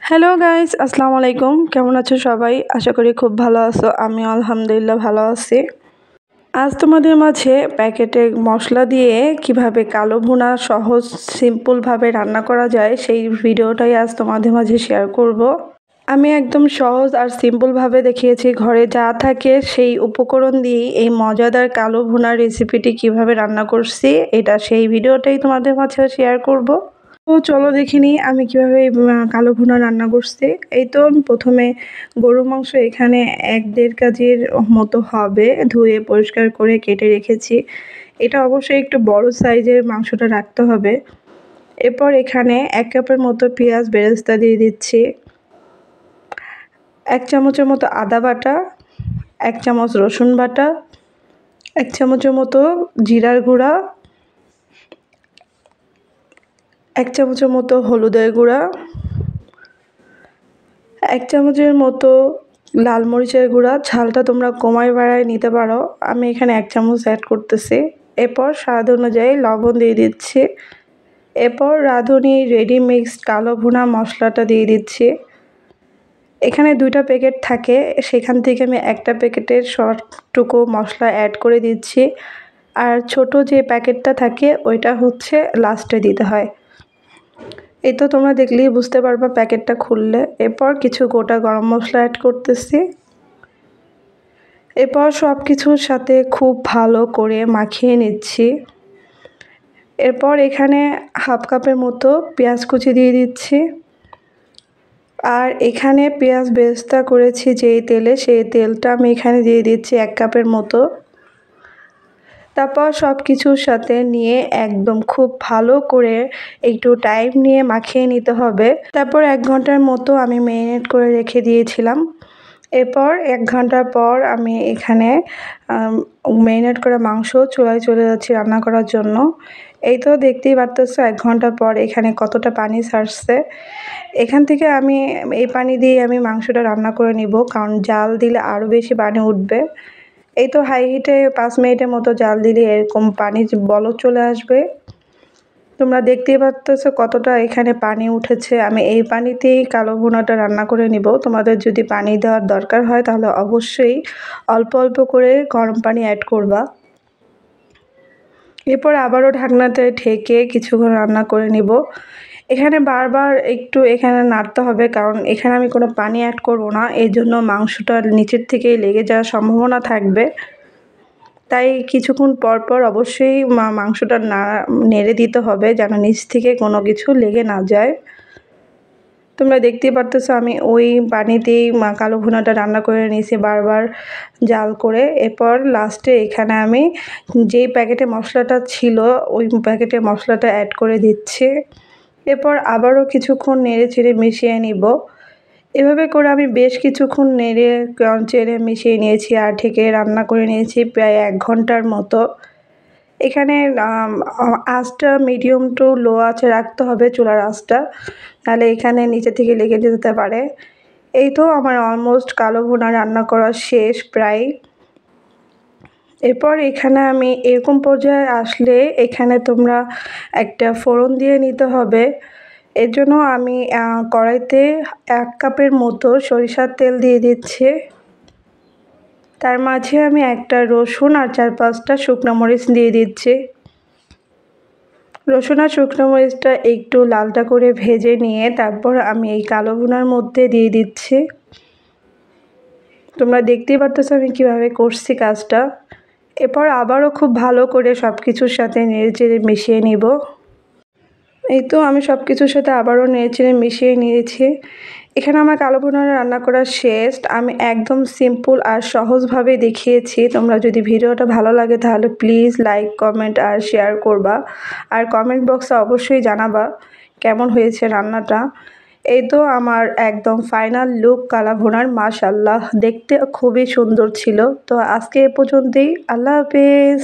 Hello guys, আসসালামু আলাইকুম। কেমন আছো সবাই? আশা করি খুব ভালো আছো। আমি আলহামদুলিল্লাহ ভালো আছি। আজ তোমাদের মাঝে প্যাকেটে মশলা দিয়ে কিভাবে কালো ভুনা সহজ সিম্পলভাবে রান্না করা যায় সেই ভিডিওটাই আজ তোমাদের মাঝে শেয়ার করব। আমি একদম সহজ আর সিম্পলভাবে দেখিয়েছি। ঘরে যা থাকে সেই উপকরণ দিয়েই এই মজাদার কালো ভুনার রেসিপিটি কিভাবে রান্না করছি এটা সেই ভিডিওটাই তোমাদের মাঝে শেয়ার করব। তো চলো দেখে নিই আমি কীভাবে কালো ভুনা রান্না করছি। এই তো আমি প্রথমে গরুর মাংস এখানে 1-1.5 কেজির মতো হবে ধুয়ে পরিষ্কার করে কেটে রেখেছি। এটা অবশ্যই একটু বড় সাইজের মাংসটা রাখতে হবে। এরপর এখানে 1 কাপের মতো পেঁয়াজ বেরেস্তা দিয়ে দিচ্ছি, 1 চামচের মতো আদা বাটা, 1 চামচ রসুন বাটা, 1 চামচের মতো জিরার গুঁড়া, 1 চামচের মতো হলুদের গুঁড়া, 1 চামচের মতো লাল মরিচের গুঁড়া। ঝালটা তোমরা কমায় বাড়ায় নিতে পারো, আমি এখানে 1 চামচ অ্যাড করতেছি। এরপর স্বাদ অনুযায়ী লবণ দিয়ে দিচ্ছি। এরপর রাঁধুনি রেডি মিক্সড কালো ভুনা মশলাটা দিয়ে দিচ্ছি। এখানে 2টা প্যাকেট থাকে, সেখান থেকে আমি একটা প্যাকেটের সবটুকু মশলা অ্যাড করে দিচ্ছি, আর ছোট যে প্যাকেটটা থাকে ওইটা হচ্ছে লাস্টে দিতে হয়। এই তো তোমরা দেখলেই বুঝতে পারবা প্যাকেটটা খুললে। এরপর কিছু গোটা গরম মশলা অ্যাড করতেছি। এরপর সব কিছুর সাথে খুব ভালো করে মাখিয়ে নিচ্ছি। এরপর এখানে 1/2 কাপের মতো পেঁয়াজ কুচি দিয়ে দিচ্ছি, আর এখানে পেঁয়াজ বেরেস্তা করেছি যেই তেলে, সেই তেলটা আমি এখানে দিয়ে দিচ্ছি 1 কাপের মতো। তারপর সব কিছুর সাথে নিয়ে একদম খুব ভালো করে একটু টাইম নিয়ে মাখিয়ে নিতে হবে। তারপর 1 ঘন্টার মতো আমি ম্যারিনেট করে রেখে দিয়েছিলাম। এরপর 1 ঘন্টা পর আমি এখানে ম্যারিনেট করা মাংস চুলায় চলে যাচ্ছি রান্না করার জন্য। এই তো দেখতেই পারতেছো 1 ঘন্টা পর এখানে কতটা পানি ছাড়ছে। এখান থেকে আমি এই পানি দিয়ে আমি মাংসটা রান্না করে নিব, কারণ জাল দিলে আরও বেশি পানি উঠবে। এই তো হাই হিটে 5 মিনিটের মতো জাল দিলে এরকম পানি বলক চলে আসবে। তোমরা দেখতেই পারতেছো কতটা এখানে পানি উঠেছে। আমি এই পানিতেই কালো ভুনাটা রান্না করে নিব। তোমাদের যদি পানি দেওয়ার দরকার হয় তাহলে অবশ্যই অল্প অল্প করে গরম পানি অ্যাড করবা। এরপর আবারও ঢাকনাতে ঢেকে কিছুক্ষণ রান্না করে নিব। এখানে বারবার একটু নাড়তে হবে, কারণ এখানে আমি কোনো পানি অ্যাড করব না, এই জন্য মাংসটা নিচের থেকেই লেগে যাওয়ার সম্ভাবনা থাকবে। তাই কিছুক্ষণ পর পর অবশ্যই মাংসটা নেড়ে দিতে হবে যেন নিচ থেকে কোনো কিছু লেগে না যায়। তোমরা দেখতেই পারতেছো আমি ওই পানিতেই কালো ভুনাটা রান্না করে নিয়েছি বারবার জাল করে। এরপর লাস্টে এখানে আমি যেই প্যাকেটে মশলাটা ছিল ওই প্যাকেটে মশলাটা অ্যাড করে দিচ্ছি। এরপর আবারও কিছুক্ষণ নেড়ে চেড়ে মিশিয়ে নিব। এভাবে করে আমি বেশ কিছুক্ষণ নেড়ে চেড়ে মিশিয়ে নিয়েছি আর ঢেকে রান্না করে নিয়েছি প্রায় 1 ঘন্টার মতো। এখানে আঁচটা মিডিয়াম টু লো আঁচে রাখতে হবে চুলার আঁচটা, তাহলে এখানে নিচে থেকে লেগে যেতে পারে। এই তো আমার অলমোস্ট কালো ভুনা রান্না করা শেষ প্রায়। এরপর এখানে আমি এরকম পর্যায়ে আসলে এখানে তোমরা একটা ফোড়ন দিয়ে নিতে হবে। এর জন্য আমি কড়াইতে 1 কাপের মতো সরিষার তেল দিয়ে দিচ্ছি। তার মাঝে আমি একটা রসুন আর 4-5টা শুকনো মরিচ দিয়ে দিচ্ছি। রসুন আর শুকনো মরিচটা একটু লালটা করে ভেজে নিয়ে তারপর আমি এই কালো ভুনার মধ্যে দিয়ে দিচ্ছি। তোমরা দেখতেই পারতেছো আমি কীভাবে করছি কাজটা। এরপর আবারও খুব ভালো করে সব কিছুর সাথে নেড়েচেড়ে মিশিয়ে নিব। এই তো আমি সব কিছুর সাথে আবারও নেড়েচেড়ে মিশিয়ে নিয়েছি। এখানে আমার কালো ভুনা রান্না করা শেষ। আমি একদম সিম্পল আর সহজভাবে দেখিয়েছি। তোমরা যদি ভিডিওটা ভালো লাগে তাহলে প্লিজ লাইক, কমেন্ট আর শেয়ার করবা, আর কমেন্ট বক্সে অবশ্যই জানাবা কেমন হয়েছে রান্নাটা। এই তো আমার একদম ফাইনাল লুক কালো ভুনার। মাশাআল্লাহ, দেখতে খুবই সুন্দর ছিল। তো আজকে এ পর্যন্তই। আল্লাহ হাফেজ।